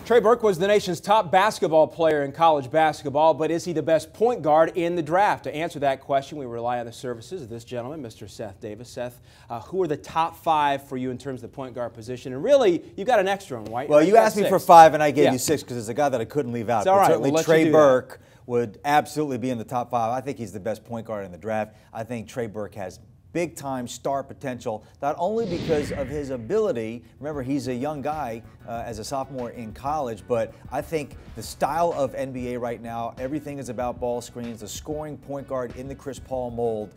Trey Burke was the nation's top basketball player in college basketball, but is he the best point guard in the draft? To answer that question, we rely on the services of this gentleman, Mr. Seth Davis. Seth, who are the top 5 for you in terms of the point guard position? And really, you've got an extra one, right? Well, you asked me for 5, and I gave you 6 because it's a guy that I couldn't leave out. It's all right. Certainly, We'll Trey Burke would absolutely be in the top 5. I think he's the best point guard in the draft. I think Trey Burke has big-time star potential, not only because of his ability. Remember, he's a young guy as a sophomore in college, but I think the style of NBA right now, everything is about ball screens. The scoring point guard in the Chris Paul mold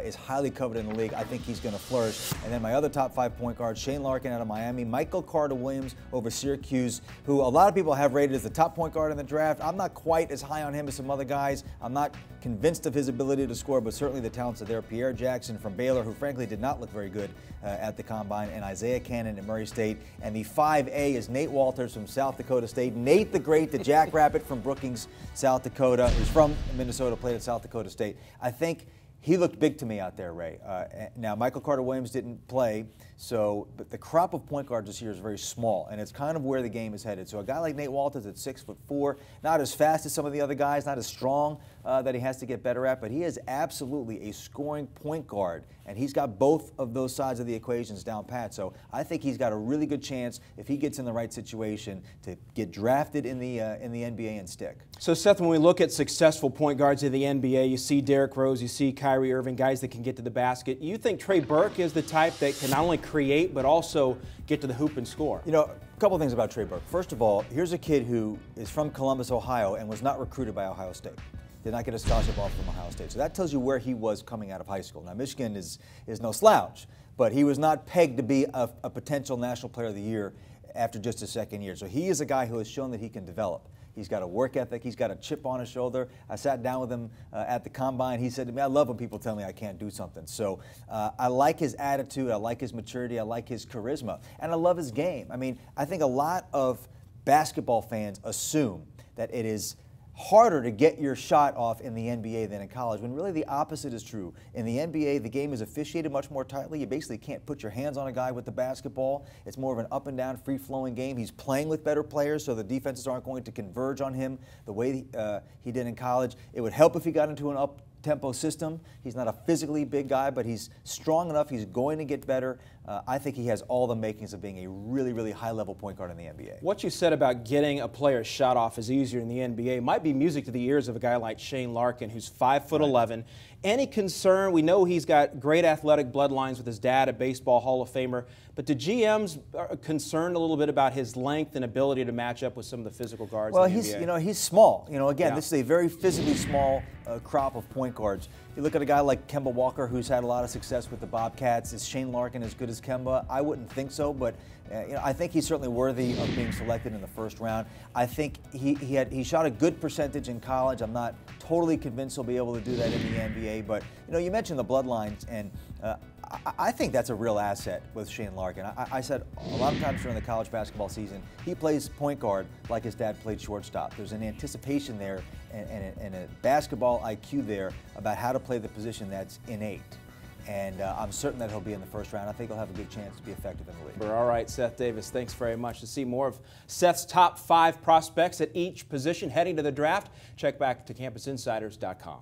is highly coveted in the league. I think he's going to flourish. And then my other top 5 point guards, Shane Larkin out of Miami, Michael Carter-Williams over Syracuse, who a lot of people have rated as the top point guard in the draft. I'm not quite as high on him as some other guys. I'm not convinced of his ability to score, but certainly the talents are there. Pierre Jackson from Baylor, who frankly did not look very good at the Combine, and Isaiah Cannon at Murray State. And the 5A is Nate Walters from South Dakota State. Nate the Great, the jackrabbit from Brookings, South Dakota, who's from Minnesota, played at South Dakota State. I think he looked big to me out there, Ray. Now, Michael Carter-Williams didn't play, but the crop of point guards this year is very small, and it's kind of where the game is headed. So a guy like Nate Walters at 6'4", not as fast as some of the other guys, not as strong that he has to get better at, but he is absolutely a scoring point guard, and he's got both of those sides of the equations down pat. So I think he's got a really good chance, if he gets in the right situation, to get drafted in the NBA and stick. So, Seth, when we look at successful point guards in the NBA, you see Derrick Rose, you see Kyrie Irving, guys that can get to the basket. You think Trey Burke is the type that can not only create but also get to the hoop and score? You know, a couple of things about Trey Burke. First of all, here's a kid who is from Columbus, Ohio, and was not recruited by Ohio State. Did not get a scholarship offer from Ohio State. So that tells you where he was coming out of high school. Now, Michigan is no slouch, but he was not pegged to be a potential National Player of the Year after just his second year. So he is a guy who has shown that he can develop. He's got a work ethic. He's got a chip on his shoulder. I sat down with him at the Combine. He said to me, I love when people tell me I can't do something. So I like his attitude. I like his maturity. I like his charisma. And I love his game. I mean, I think a lot of basketball fans assume that it is harder to get your shot off in the NBA than in college, when really the opposite is true. In the NBA, the game is officiated much more tightly. You basically can't put your hands on a guy with the basketball. It's more of an up-and-down, free-flowing game. He's playing with better players, so the defenses aren't going to converge on him the way he did in college. It would help if he got into an up-tempo system. He's not a physically big guy, but he's strong enough. He's going to get better. I think he has all the makings of being a really, really high-level point guard in the NBA. What you said about getting a player's shot off is easier in the NBA might be music to the ears of a guy like Shane Larkin, who's 5'11". Right. Any concern? We know he's got great athletic bloodlines with his dad, a baseball Hall of Famer, but do GMs are concerned a little bit about his length and ability to match up with some of the physical guards in the NBA? He's small. Again, this is a very physically small crop of point guards. You look at a guy like Kemba Walker, who's had a lot of success with the Bobcats. Is Shane Larkin as good as Kemba? I wouldn't think so, but I think he's certainly worthy of being selected in the first round. I think he shot a good percentage in college. I'm not totally convinced he'll be able to do that in the NBA, but you mentioned the bloodlines, and I think that's a real asset with Shane Larkin. I said a lot of times during the college basketball season, he plays point guard like his dad played shortstop. There's an anticipation there and a basketball IQ there about how to play the position that's innate. And I'm certain that he'll be in the first round. I think he'll have a good chance to be effective in the league. All right, Seth Davis, thanks very much. To see more of Seth's top 5 prospects at each position heading to the draft, check back to CampusInsiders.com.